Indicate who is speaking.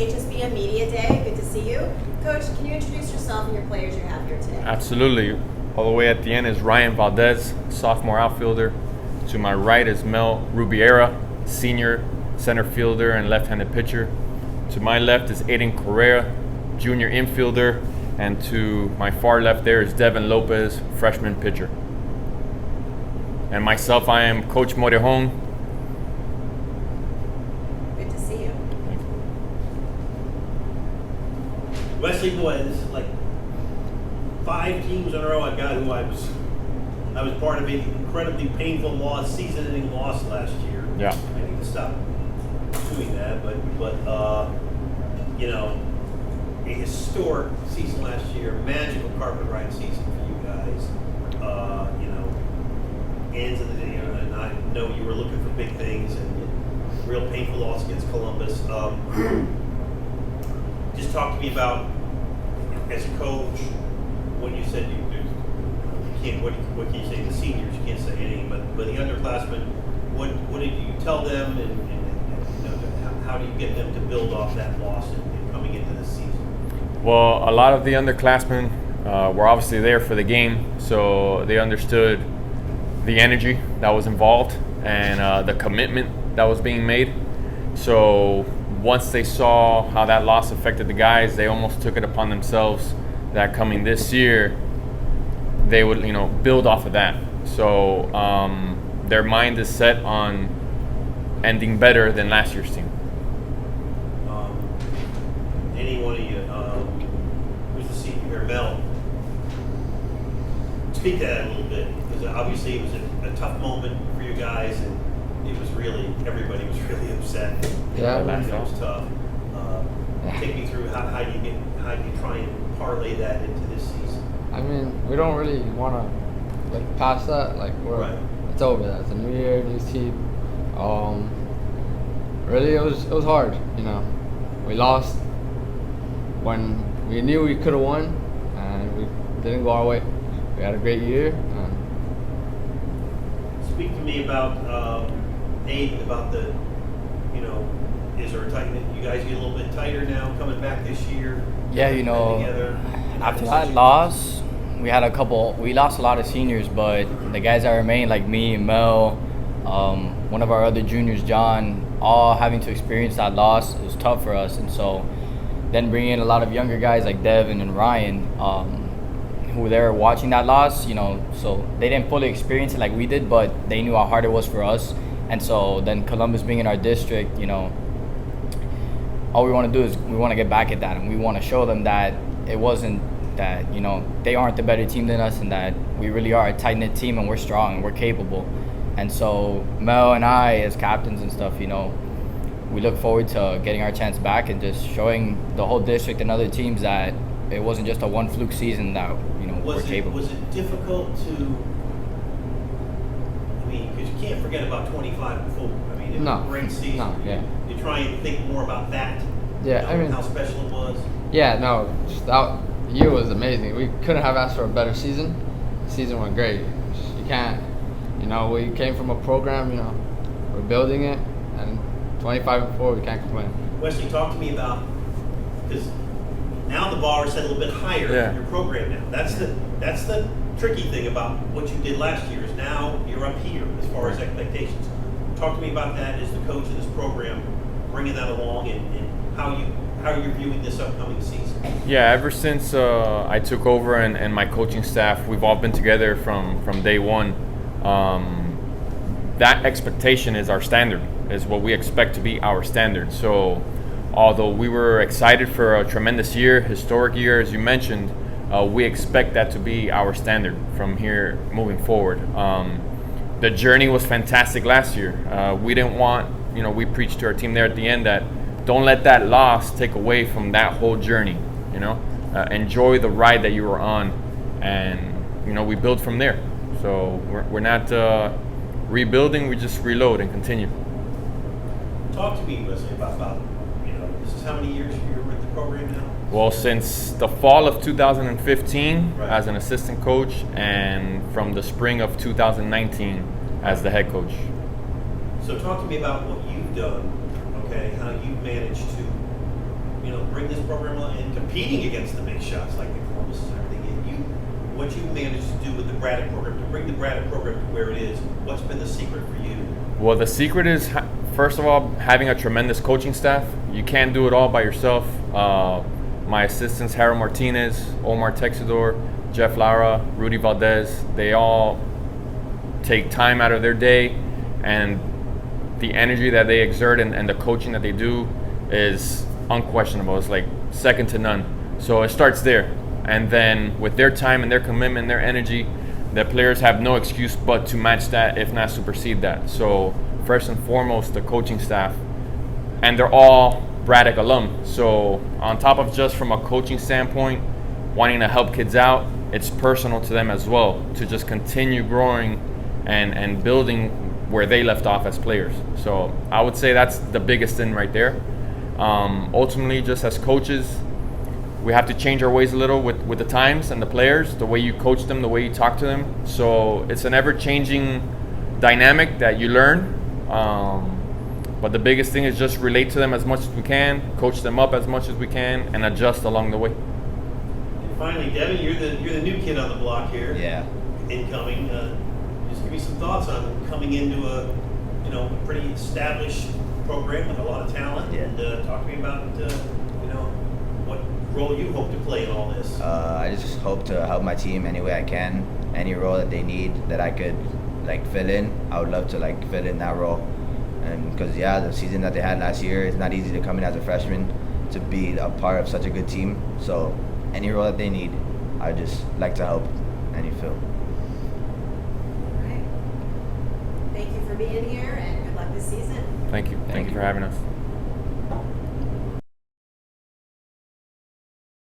Speaker 1: HSBN Media Day. Good to see you. Coach, can you introduce yourself and your players you have here today?
Speaker 2: Absolutely. All the way at the end is Ryan Valdez, sophomore outfielder. To my right is Mel Rubiera, senior center fielder and left-handed pitcher. To my left is Aiden Correa, junior infielder. And to my far left there is Devin Lopez, freshman pitcher. And myself, I am Coach Morejon.
Speaker 1: Good to see you.
Speaker 3: Wesley, boy, this is like 5 teams in a row I got who I was part of an incredibly painful loss, season-ending loss last year.
Speaker 2: Yeah.
Speaker 3: I need to stop doing that, but you know, a historic season last year, magical carpet ride season for you guys. You know, ends of the day, and I know you were looking for big things, and real painful loss against Columbus. Just talk to me about, as a coach, when you said you can't, what can you say, the seniors, you can't say anything, but the underclassmen, what did you tell them, and you know, how do you get them to build off that loss and coming into this season?
Speaker 2: Well, a lot of the underclassmen were obviously there for the game, so they understood the energy that was involved and the commitment that was being made. So once they saw how that loss affected the guys, they almost took it upon themselves that coming this year, they would, you know, build off of that. So their mind is set on ending better than last year's team.
Speaker 3: Any one of you, who's the senior, Mel? Speak to that a little bit, because obviously it was a tough moment for you guys, and it was really, everybody was really upset.
Speaker 4: Yeah,
Speaker 3: it was tough. Take me through how do you try and parlay that into this season?
Speaker 4: I mean, we don't really want to like pass that. Like it's over. That's a new year, new team. Really, it was hard. You know, we lost when we knew we could have won, and we didn't go our way. We had a great year.
Speaker 3: Speak to me about Aiden, about the, you know, is there a tightness? You guys get a little bit tighter now coming back this year?
Speaker 5: Yeah, you know, after that loss, we lost a lot of seniors, but the guys that remained, like me and Mel, one of our other juniors, John, all having to experience that loss, it was tough for us. And so then bringing in a lot of younger guys like Devin and Ryan, who were there watching that loss, you know, so they didn't fully experience it like we did, but they knew how hard it was for us. And so then Columbus being in our district, you know, all we want to do is we want to get back at that, and we want to show them that it wasn't that, you know, they aren't the better team than us, and that we really are a tight-knit team, and we're strong and we're capable. And so Mel and I, as captains and stuff, you know, we look forward to getting our chance back and just showing the whole district and other teams that it wasn't just a one fluke season, that, you know, we're capable.
Speaker 3: Was it difficult to, I mean, because you can't forget about 25 and 4. I mean, it was a great season.
Speaker 4: No, yeah.
Speaker 3: You try and think more about that.
Speaker 4: Yeah,
Speaker 3: you know,
Speaker 4: I mean,
Speaker 3: how special it was.
Speaker 4: Yeah, no, just that year was amazing. We couldn't have asked for a better season. The season went great. You can't, you know, we came from a program, you know, we're building it, and 25 and 4, we can't complain.
Speaker 3: Wesley, talk to me about, because now the bar is set a little bit higher in your program now. That's the tricky thing about what you did last year, is now you're up here as far as expectations. Talk to me about that as the coach of this program, bringing that along, and how you're viewing this upcoming season.
Speaker 2: Yeah, ever since I took over and my coaching staff, we've all been together from day one. That expectation is our standard, is what we expect to be our standard. So although we were excited for a tremendous year, historic year, as you mentioned, we expect that to be our standard from here moving forward. The journey was fantastic last year. We didn't want, you know, we preached to our team there at the end that don't let that loss take away from that whole journey, you know. Enjoy the ride that you were on, and, you know, we build from there. So we're not rebuilding, we just reload and continue.
Speaker 3: Talk to me, Wesley, about, you know, this is how many years you're with the program now?
Speaker 2: Well, since the fall of 2015 as an assistant coach, and from the spring of 2019 as the head coach.
Speaker 3: So talk to me about what you've done, okay, how you've managed to bring this program along and competing against the big shots like the Columbus and everything. What you managed to do with the Braddock program, to bring the Braddock program to where it is, what's been the secret for you?
Speaker 2: Well, the secret is, first of all, having a tremendous coaching staff. You can't do it all by yourself. My assistants, Harold Martinez, Omar Texador, Jeff Lara, Rudy Valdez, they all take time out of their day, and the energy that they exert and the coaching that they do is unquestionable. It's like second to none. So it starts there. And then with their time and their commitment, their energy, the players have no excuse but to match that, if not supersede that. So first and foremost, the coaching staff, and they're all Braddock alum. So on top of just from a coaching standpoint, wanting to help kids out, it's personal to them as well to just continue growing and building where they left off as players. So I would say that's the biggest thing right there. Ultimately, just as coaches, we have to change our ways a little with the times and the players, the way you coach them, the way you talk to them. So it's an ever-changing dynamic that you learn. But the biggest thing is just relate to them as much as we can, coach them up as much as we can, and adjust along the way.
Speaker 3: And finally, Devin, you're the new kid on the block here.
Speaker 6: Yeah.
Speaker 3: Incoming. Just give me some thoughts on coming into a pretty established program with a lot of talent,
Speaker 6: Yeah.
Speaker 3: and talk to me about what role you hope to play in all this.
Speaker 6: I just hope to help my team any way I can. Any role that they need that I could fill in, I would love to fill in that role. And because the season that they had last year, it's not easy to come in as a freshman to be a part of such a good team. So any role that they need, I just like to help any fill.
Speaker 1: All right. Thank you for being here, and good luck this season.
Speaker 2: Thank you. Thank you for having us.